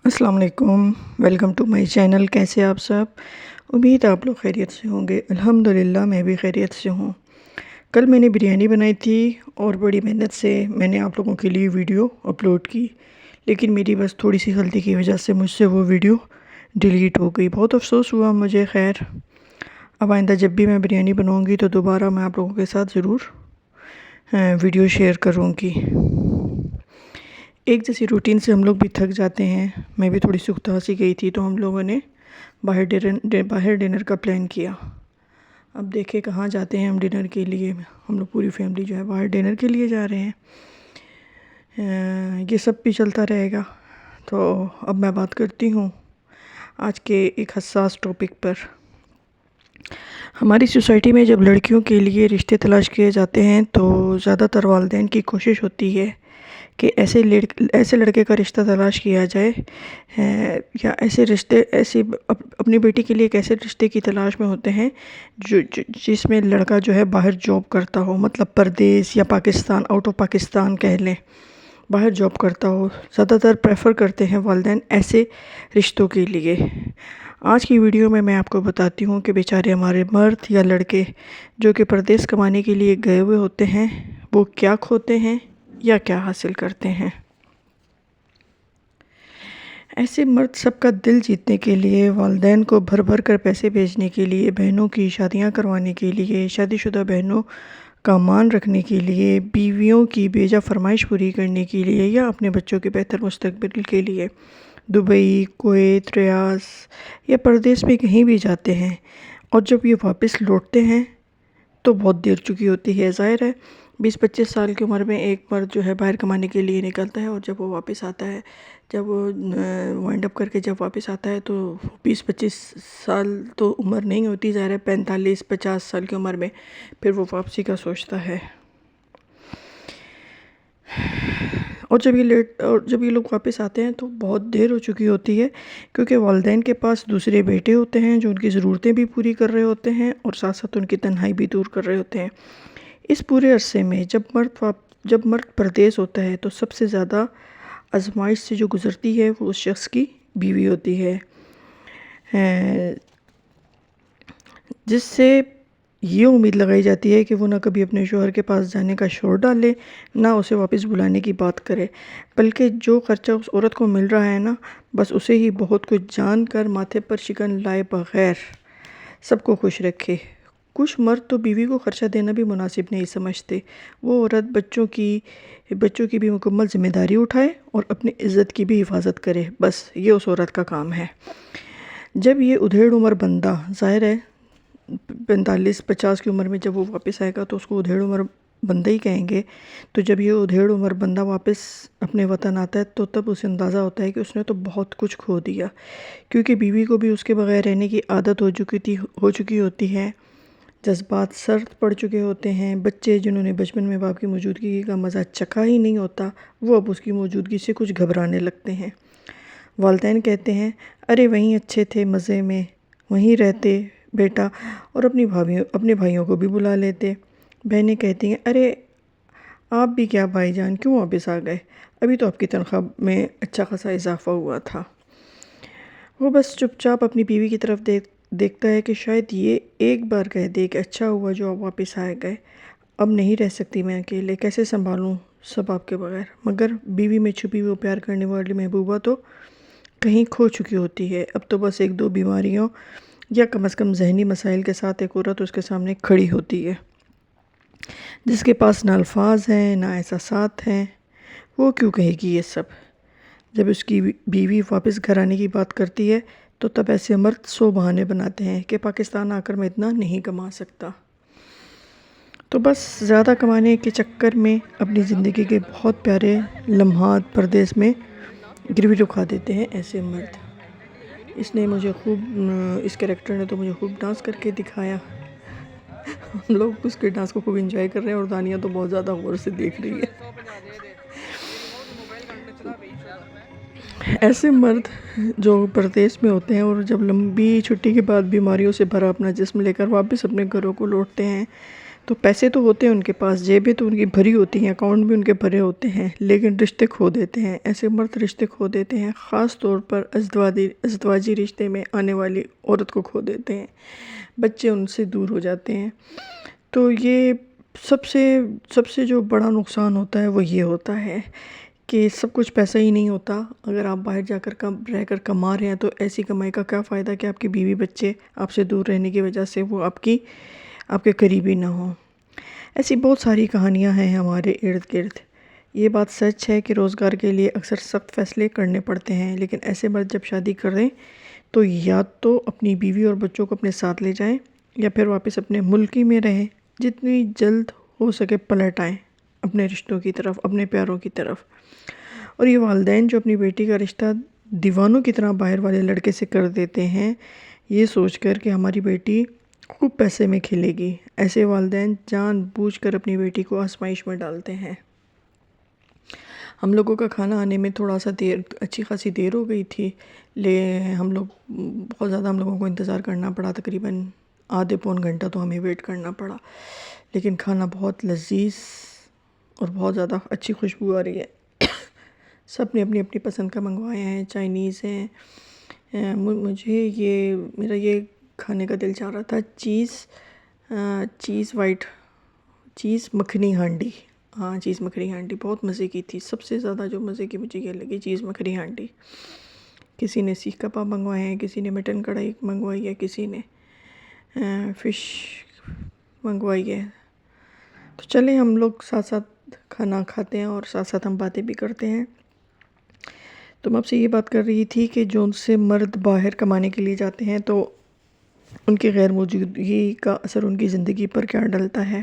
السلام علیکم، welcome to my channel. کیسے آپ سب؟ امید آپ لوگ خیریت سے ہوں گے۔ الحمدللہ میں بھی خیریت سے ہوں۔ کل میں نے بریانی بنائی تھی اور بڑی محنت سے میں نے آپ لوگوں کے لیے ویڈیو اپلوڈ کی، لیکن میری بس تھوڑی سی غلطی کی وجہ سے مجھ سے وہ ویڈیو ڈیلیٹ ہو گئی۔ بہت افسوس ہوا مجھے۔ خیر، اب آئندہ جب بھی میں بریانی بناؤں گی تو دوبارہ میں آپ لوگوں کے ساتھ ضرور ویڈیو شیئر کروں گی۔ ایک جیسی روٹین سے ہم لوگ بھی تھک جاتے ہیں۔ میں بھی تھوڑی سی اکتاسی گئی تھی تو ہم لوگوں نے باہر ڈنر کا پلان کیا۔ اب دیکھیں کہاں جاتے ہیں ہم ڈنر کے لیے۔ ہم لوگ پوری فیملی جو ہے باہر ڈنر کے لیے جا رہے ہیں۔ یہ سب بھی چلتا رہے گا۔ تو اب میں بات کرتی ہوں آج کے ایک حساس ٹاپک پر۔ ہماری سوسائٹی میں جب لڑکیوں کے لیے رشتے تلاش کیے جاتے ہیں تو زیادہ تر والدین کی کوشش ہوتی ہے کہ ایسے لڑکے کا رشتہ تلاش کیا جائے، یا اپنی بیٹی کے لیے ایک ایسے رشتے کی تلاش میں ہوتے ہیں جس میں لڑکا جو ہے باہر جاب کرتا ہو، مطلب پردیس یا پاکستان، آؤٹ آف پاکستان کہہ لیں، باہر جاب کرتا ہو۔ زیادہ تر پریفر کرتے ہیں والدین ایسے رشتوں کے لیے۔ آج کی ویڈیو میں آپ کو بتاتی ہوں کہ بیچارے ہمارے مرد یا لڑکے جو کہ پردیس کمانے کے لیے گئے ہوئے ہوتے ہیں، وہ کیا کھوتے ہیں یا کیا حاصل کرتے ہیں۔ ایسے مرد سب کا دل جیتنے کے لیے، والدین کو بھر بھر کر پیسے بھیجنے کے لیے، بہنوں کی شادیاں کروانے کے لیے، شادی شدہ بہنوں کا مان رکھنے کے لیے، بیویوں کی بیجا فرمائش پوری کرنے کے لیے، یا اپنے بچوں کے بہتر مستقبل کے لیے دبئی، کویت، ریاض یا پردیس میں کہیں بھی جاتے ہیں، اور جب یہ واپس لوٹتے ہیں تو بہت دیر چکی ہوتی ہے۔ ظاہر ہے 20-25 سال کی عمر میں ایک مرد جو ہے باہر کمانے کے لیے نکلتا ہے، اور جب وہ واپس آتا ہے، جب وہ وائنڈ اپ کر کے جب واپس آتا ہے تو 20-25 سال تو عمر نہیں ہوتی، ظاہر ہے 45-50 سال کی عمر میں پھر وہ واپسی کا سوچتا ہے۔ اور جب یہ لوگ واپس آتے ہیں تو بہت دیر ہو چکی ہوتی ہے، کیونکہ والدین کے پاس دوسرے بیٹے ہوتے ہیں جو ان کی ضرورتیں بھی پوری کر رہے ہوتے ہیں اور ساتھ ساتھ ان کی تنہائی بھی دور کر رہے ہوتے ہیں۔ اس پورے عرصے میں جب مرد پردیس ہوتا ہے تو سب سے زیادہ آزمائش سے جو گزرتی ہے وہ اس شخص کی بیوی ہوتی ہے، جس سے یہ امید لگائی جاتی ہے کہ وہ نہ کبھی اپنے شوہر کے پاس جانے کا شور ڈالے، نہ اسے واپس بلانے کی بات کرے، بلکہ جو خرچہ اس عورت کو مل رہا ہے نا، بس اسے ہی بہت کچھ جان کر ماتھے پر شکن لائے بغیر سب کو خوش رکھے۔ کچھ مرد تو بیوی کو خرچہ دینا بھی مناسب نہیں سمجھتے۔ وہ عورت بچوں کی بھی مکمل ذمہ داری اٹھائے اور اپنی عزت کی بھی حفاظت کرے، بس یہ اس عورت کا کام ہے۔ جب یہ ادھیڑ عمر بندہ، ظاہر ہے 45-50 کی عمر میں جب وہ واپس آئے گا تو اس کو ادھیڑ عمر بندہ ہی کہیں گے، تو جب یہ ادھیڑ عمر بندہ واپس اپنے وطن آتا ہے تو تب اسے اندازہ ہوتا ہے کہ اس نے تو بہت کچھ کھو دیا، کیونکہ بیوی کو بھی اس کے بغیر رہنے کی عادت ہو چکی ہوتی ہے، جذبات سرد پڑ چکے ہوتے ہیں۔ بچے جنہوں نے بچپن میں باپ کی موجودگی کا مزہ چکھا ہی نہیں ہوتا، وہ اب اس کی موجودگی سے کچھ گھبرانے لگتے ہیں۔ والدین کہتے ہیں، ارے وہیں اچھے تھے، مزے میں وہیں رہتے بیٹا، اور اپنے بھائیوں کو بھی بلا لیتے۔ بہنیں کہتی ہیں، ارے آپ بھی کیا بھائی جان، کیوں واپس آ گئے؟ ابھی تو آپ کی تنخواہ میں اچھا خاصا اضافہ ہوا تھا۔ وہ بس چپ چاپ اپنی بیوی کی طرف دیکھتا ہے کہ شاید یہ ایک بار کہہ دے کہ اچھا ہوا جو آپ واپس آئے گئے، اب نہیں رہ سکتی میں اکیلے، کیسے سنبھالوں سب آپ کے بغیر۔ مگر بیوی میں چھپی ہوئی پیار کرنے والی محبوبہ تو کہیں کھو چکی ہوتی ہے۔ اب تو بس 1-2 بیماریوں یا کم از کم ذہنی مسائل کے ساتھ ایک عورت اس کے سامنے کھڑی ہوتی ہے، جس کے پاس نہ الفاظ ہیں نہ احساسات ہیں۔ وہ کیوں کہے گی یہ سب؟ جب اس کی بیوی واپس گھر آنے کی بات کرتی ہے تو تب ایسے مرد 100 بہانے بناتے ہیں کہ پاکستان آ کر میں اتنا نہیں کما سکتا، تو بس زیادہ کمانے کے چکر میں اپنی زندگی کے بہت پیارے لمحات پردیس میں گروی رکھا دیتے ہیں ایسے مرد۔ اس کریکٹر نے تو مجھے خوب ڈانس کر کے دکھایا۔ ہم لوگ اس کے ڈانس کو خوب انجوائے کر رہے ہیں اور دانیہ تو بہت زیادہ غور سے دیکھ رہی ہے۔ ایسے مرد جو پردیس میں ہوتے ہیں اور جب لمبی چھٹی کے بعد بیماریوں سے بھرا اپنا جسم لے کر واپس اپنے گھروں کو لوٹتے ہیں تو پیسے تو ہوتے ہیں ان کے پاس، جیبیں تو ان کی بھری ہوتی ہیں، اکاؤنٹ بھی ان کے بھرے ہوتے ہیں، لیکن رشتے کھو دیتے ہیں۔ ایسے مرد رشتے کھو دیتے ہیں، خاص طور پر ازدواجی رشتے میں آنے والی عورت کو کھو دیتے ہیں، بچے ان سے دور ہو جاتے ہیں۔ تو یہ سب سے جو بڑا نقصان ہوتا ہے وہ یہ ہوتا ہے کہ سب کچھ پیسہ ہی نہیں ہوتا۔ اگر آپ باہر جا کر رہ کر کما رہے ہیں تو ایسی کمائی کا کیا فائدہ کہ آپ کی بیوی بچے آپ سے دور رہنے کی وجہ سے وہ آپ کے قریبی نہ ہوں۔ ایسی بہت ساری کہانیاں ہیں ہمارے ارد گرد۔ یہ بات سچ ہے کہ روزگار کے لیے اکثر سخت فیصلے کرنے پڑتے ہیں، لیکن ایسے مرد جب شادی کریں تو یا تو اپنی بیوی اور بچوں کو اپنے ساتھ لے جائیں یا پھر واپس اپنے ملک ہی میں رہیں، جتنی جلد ہو سکے پلٹ آئیں اپنے رشتوں کی طرف، اپنے پیاروں کی طرف۔ اور یہ والدین جو اپنی بیٹی کا رشتہ دیوانوں کی طرح باہر والے لڑکے سے کر دیتے ہیں، یہ سوچ کر کہ ہماری بیٹی خوب پیسے میں کھلے گی، ایسے والدین جان بوجھ کر اپنی بیٹی کو آزمائش میں ڈالتے ہیں۔ ہم لوگوں کا کھانا آنے میں تھوڑا سا اچھی خاصی دیر ہو گئی تھی، بہت زیادہ ہم لوگوں کو انتظار کرنا پڑا، تقریباً آدھے پون گھنٹہ تو ہمیں ویٹ کرنا پڑا، لیکن کھانا بہت لذیذ اور بہت زیادہ اچھی خوشبو آ رہی ہے۔ سب نے اپنی اپنی پسند کا منگوایا ہے، چائنیز ہیں، میرا یہ کھانے کا دل چاہ رہا تھا چیز مکھنی ہانڈی۔ ہاں، چیز مکھنی ہانڈی بہت مزے کی تھی۔ سب سے زیادہ جو مزے کی مجھے یہ لگی چیز مکھنی ہانڈی۔ کسی نے سیخ کباب منگوائے ہیں، کسی نے مٹن کڑھائی منگوائی ہے، کسی نے فش منگوائی ہے۔ تو چلیں ہم لوگ ساتھ ساتھ کھانا کھاتے ہیں اور ساتھ ساتھ ہم باتیں بھی کرتے ہیں۔ تو میں آپ سے یہ بات کر رہی تھی کہ جو ان سے مرد باہر کمانے کے لیے جاتے ہیں تو ان کی غیر موجودگی کا اثر ان کی زندگی پر کیا ڈلتا ہے۔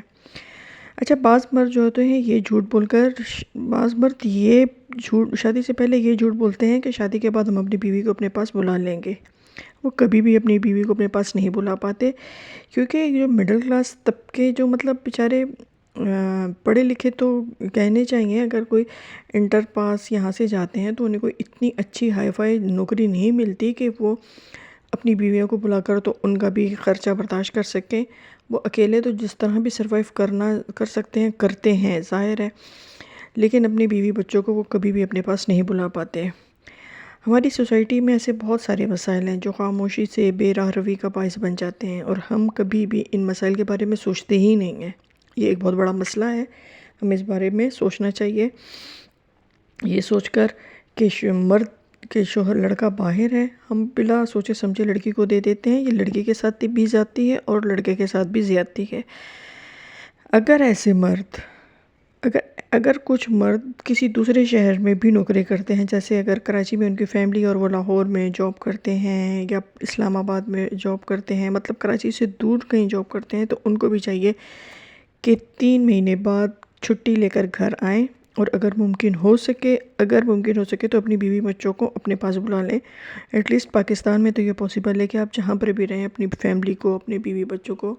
اچھا، بعض مرد جو ہوتے ہیں یہ بعض مرد شادی سے پہلے یہ جھوٹ بولتے ہیں کہ شادی کے بعد ہم اپنی بیوی کو اپنے پاس بلا لیں گے۔ وہ کبھی بھی اپنی بیوی کو اپنے پاس نہیں بلا پاتے، کیونکہ جو مڈل کلاس طبقے جو بیچارے پڑھے لکھے تو کہنے چاہیے، اگر کوئی انٹر پاس یہاں سے جاتے ہیں تو انہیں کوئی اتنی اچھی ہائی فائی نوکری نہیں ملتی کہ وہ اپنی بیویوں کو بلا کر تو ان کا بھی خرچہ برداشت کر سکیں۔ وہ اکیلے تو جس طرح بھی سروائیو کر سکتے ہیں کرتے ہیں، ظاہر ہے، لیکن اپنی بیوی بچوں کو وہ کبھی بھی اپنے پاس نہیں بلا پاتے۔ ہماری سوسائٹی میں ایسے بہت سارے مسائل ہیں جو خاموشی سے بے راہ روی کا باعث بن جاتے ہیں، اور ہم کبھی بھی ان مسائل کے بارے میں سوچتے ہی نہیں ہیں۔ یہ ایک بہت بڑا مسئلہ ہے، ہمیں اس بارے میں سوچنا چاہیے۔ یہ سوچ کر کہ شوہر لڑکا باہر ہے، ہم بلا سوچے سمجھے لڑکی کو دے دیتے ہیں۔ یہ لڑکی کے ساتھ بھی زیادتی ہے اور لڑکے کے ساتھ بھی زیادتی ہے۔ اگر کچھ مرد کسی دوسرے شہر میں بھی نوکری کرتے ہیں، جیسے اگر کراچی میں ان کی فیملی اور وہ لاہور میں جاب کرتے ہیں یا اسلام آباد میں جاب کرتے ہیں، مطلب کراچی سے دور کہیں جاب کرتے ہیں، تو ان کو بھی چاہیے کہ 3 مہینے بعد چھٹی لے کر گھر آئیں، اور اگر ممکن ہو سکے تو اپنی بیوی بچوں کو اپنے پاس بلا لیں۔ ایٹ لیسٹ پاکستان میں تو یہ پاسبل ہے کہ آپ جہاں پر بھی رہیں اپنی فیملی کو، اپنی بیوی بچوں کو،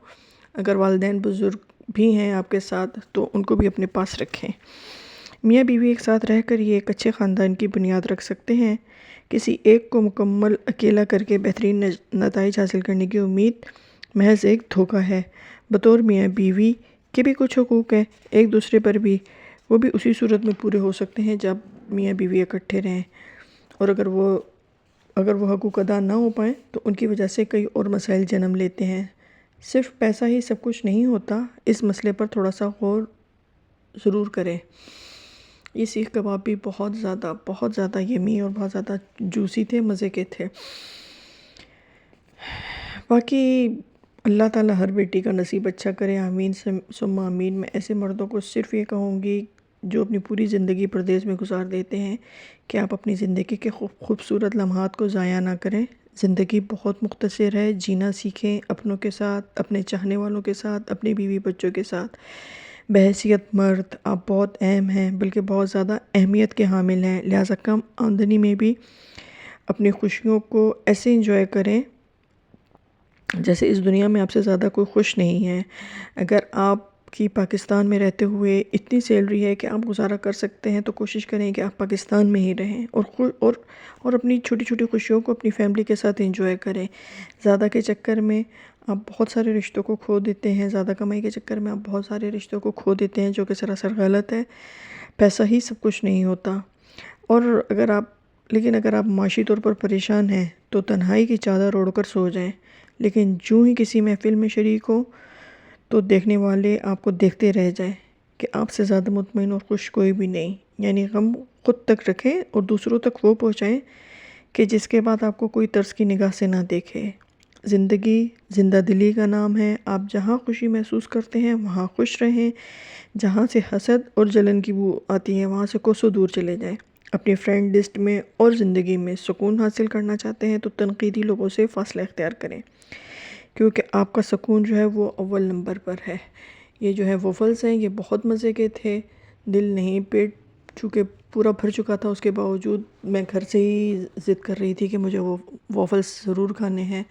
اگر والدین بزرگ بھی ہیں آپ کے ساتھ تو ان کو بھی اپنے پاس رکھیں۔ میاں بیوی ایک ساتھ رہ کر یہ ایک اچھے خاندان کی بنیاد رکھ سکتے ہیں۔ کسی ایک کو مکمل اکیلا کر کے بہترین نتائج حاصل کرنے کی امید محض ایک دھوکہ ہے۔ بطور میاں بیوی کے بھی کچھ حقوق ہیں ایک دوسرے پر بھی، وہ بھی اسی صورت میں پورے ہو سکتے ہیں جب میاں بیوی اکٹھے رہیں، اور اگر وہ حقوق ادا نہ ہو پائیں تو ان کی وجہ سے کئی اور مسائل جنم لیتے ہیں۔ صرف پیسہ ہی سب کچھ نہیں ہوتا، اس مسئلے پر تھوڑا سا غور ضرور کریں۔ یہ سیخ کباب بھی بہت زیادہ یمی اور بہت زیادہ جوسی تھے، مزے کے تھے۔ باقی اللہ تعالیٰ ہر بیٹی کا نصیب اچھا کرے، آمین ثم آمین۔ میں ایسے مردوں کو صرف یہ کہوں گی جو اپنی پوری زندگی پردیس میں گزار دیتے ہیں کہ آپ اپنی زندگی کے خوبصورت لمحات کو ضائع نہ کریں۔ زندگی بہت مختصر ہے، جینا سیکھیں اپنوں کے ساتھ، اپنے چاہنے والوں کے ساتھ، اپنے بیوی بچوں کے ساتھ۔ بحیثیت مرد آپ بہت اہم ہیں، بلکہ بہت زیادہ اہمیت کے حامل ہیں، لہٰذا کم آمدنی میں بھی اپنی خوشیوں کو ایسے انجوائے کریں جیسے اس دنیا میں آپ سے زیادہ کوئی خوش نہیں ہے۔ اگر آپ کہ پاکستان میں رہتے ہوئے اتنی سیلری ہے کہ آپ گزارا کر سکتے ہیں، تو کوشش کریں کہ آپ پاکستان میں ہی رہیں اور اپنی چھوٹی چھوٹی خوشیوں کو اپنی فیملی کے ساتھ انجوائے کریں۔ زیادہ کے چکر میں آپ بہت سارے رشتوں کو کھو دیتے ہیں، زیادہ کمائی کے چکر میں آپ بہت سارے رشتوں کو کھو دیتے ہیں، جو کہ سراسر غلط ہے۔ پیسہ ہی سب کچھ نہیں ہوتا۔ اور اگر آپ معاشی طور پر پریشان ہیں تو تنہائی کی چادر اوڑھ کر سو جائیں، لیکن جو ہی کسی محفل میں شریک ہو تو دیکھنے والے آپ کو دیکھتے رہ جائیں کہ آپ سے زیادہ مطمئن اور خوش کوئی بھی نہیں۔ یعنی غم خود تک رکھیں اور دوسروں تک وہ پہنچائیں کہ جس کے بعد آپ کو کوئی ترس کی نگاہ سے نہ دیکھے۔ زندگی زندہ دلی کا نام ہے۔ آپ جہاں خوشی محسوس کرتے ہیں وہاں خوش رہیں، جہاں سے حسد اور جلن کی بو آتی ہے وہاں سے کوسوں دور چلے جائیں۔ اپنی فرینڈ لسٹ میں اور زندگی میں سکون حاصل کرنا چاہتے ہیں تو تنقیدی لوگوں سے فاصلہ اختیار کریں، کیونکہ آپ کا سکون جو ہے وہ اول نمبر پر ہے۔ یہ جو ہے وافلز ہیں، یہ بہت مزے کے تھے۔ دل نہیں، پیٹ چونکہ پورا بھر چکا تھا، اس کے باوجود میں گھر سے ہی ضد کر رہی تھی کہ مجھے وہ وافلز ضرور کھانے ہیں،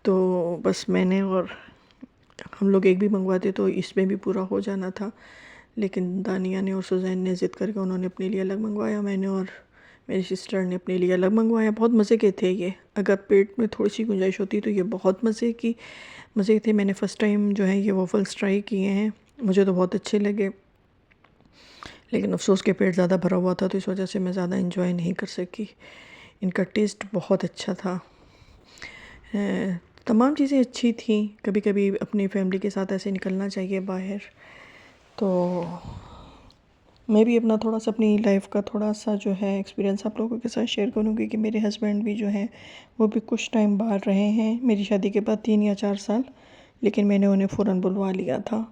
تو بس میں نے اور ہم لوگ ایک بھی منگواتے تو اس میں بھی پورا ہو جانا تھا، لیکن دانیہ نے اور سزین نے ضد کر کے انہوں نے اپنے لیے الگ منگوایا، میں نے اور میری سسٹر نے اپنے لیے الگ منگوایا۔ بہت مزے کے تھے یہ، اگر پیٹ میں تھوڑی سی گنجائش ہوتی تو یہ بہت مزے تھے۔ میں نے فرسٹ ٹائم جو ہے یہ وافلز ٹرائی کیے ہیں، مجھے تو بہت اچھے لگے، لیکن افسوس کہ پیٹ زیادہ بھرا ہوا تھا تو اس وجہ سے میں زیادہ انجوائے نہیں کر سکی۔ ان کا ٹیسٹ بہت اچھا تھا۔ تمام چیزیں اچھی تھیں۔ کبھی کبھی اپنی فیملی کے ساتھ ایسے نکلنا چاہیے باہر۔ تو میں بھی اپنا تھوڑا سا اپنی لائف کا تھوڑا سا جو ہے ایکسپیرینس آپ لوگوں کے ساتھ شیئر کروں گی کہ میرے ہسبینڈ بھی جو ہیں وہ بھی کچھ ٹائم باہر رہے ہیں، میری شادی کے بعد 3 یا 4 سال، لیکن میں نے انہیں فوراً بلوا لیا تھا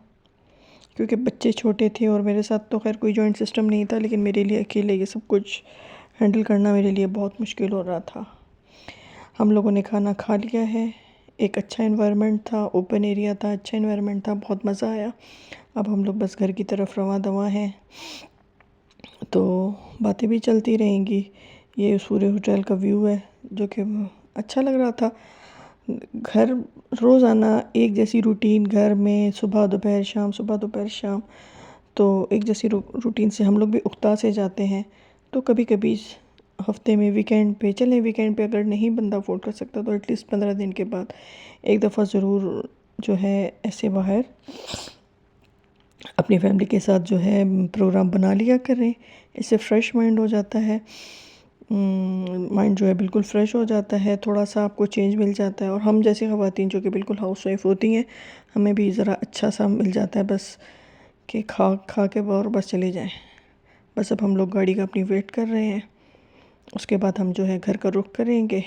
کیونکہ بچے چھوٹے تھے اور میرے ساتھ تو خیر کوئی جوائنٹ سسٹم نہیں تھا، لیکن میرے لیے اکیلے یہ سب کچھ ہینڈل کرنا میرے لیے بہت مشکل ہو رہا تھا۔ ہم لوگوں نے کھانا کھا لیا ہے، ایک اچھا انوائرمنٹ تھا، اوپن ایریا تھا، اچھا انوائرمنٹ تھا، بہت مزہ آیا۔ اب ہم لوگ بس گھر کی طرف رواں دواں ہیں، تو باتیں بھی چلتی رہیں گی۔ یہ سورہ ہوٹل کا ویو ہے جو کہ اچھا لگ رہا تھا۔ گھر روزانہ ایک جیسی روٹین، گھر میں صبح دوپہر شام، صبح دوپہر شام، تو ایک جیسی روٹین سے ہم لوگ بھی اکتا سے جاتے ہیں۔ تو کبھی کبھی ہفتے میں ویکینڈ پہ اگر نہیں بندہ افورڈ کر سکتا تو ایٹ لیسٹ 15 دن کے بعد ایک دفعہ ضرور جو ہے ایسے باہر اپنی فیملی کے ساتھ جو ہے پروگرام بنا لیا کریں۔ اس سے فریش مائنڈ ہو جاتا ہے، مائنڈ جو ہے بالکل فریش ہو جاتا ہے، تھوڑا سا آپ کو چینج مل جاتا ہے، اور ہم جیسی خواتین جو کہ بالکل ہاؤس وائف ہوتی ہیں ہمیں بھی ذرا اچھا سا مل جاتا ہے، بس کہ کھا کے اور بس چلے جائیں۔ بس اب ہم لوگ گاڑی کا اپنی ویٹ کر رہے ہیں، اس کے بعد ہم جو ہے گھر کا رخ کریں گے۔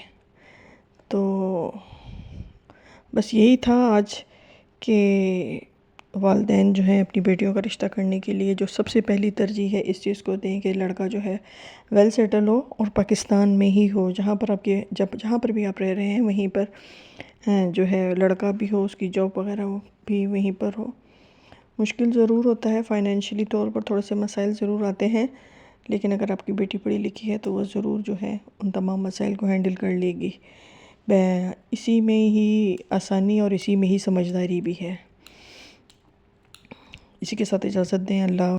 تو بس یہی تھا آج کہ والدین جو ہیں اپنی بیٹیوں کا رشتہ کرنے کے لیے جو سب سے پہلی ترجیح ہے اس چیز کو دیں کہ لڑکا جو ہے ویل سیٹل ہو اور پاکستان میں ہی ہو، جہاں پر بھی آپ رہ رہے ہیں وہیں پر جو ہے لڑکا بھی ہو، اس کی جاب وغیرہ بھی وہیں پر ہو۔ مشکل ضرور ہوتا ہے، فائنینشلی طور پر تھوڑے سے مسائل ضرور آتے ہیں، لیکن اگر آپ کی بیٹی پڑھی لکھی ہے تو وہ ضرور جو ہے ان تمام مسائل کو ہینڈل کر لے گی۔ اسی میں ہی آسانی اور اسی میں ہی سمجھداری بھی ہے۔ اسی کے ساتھ اجازت دیں، اللہ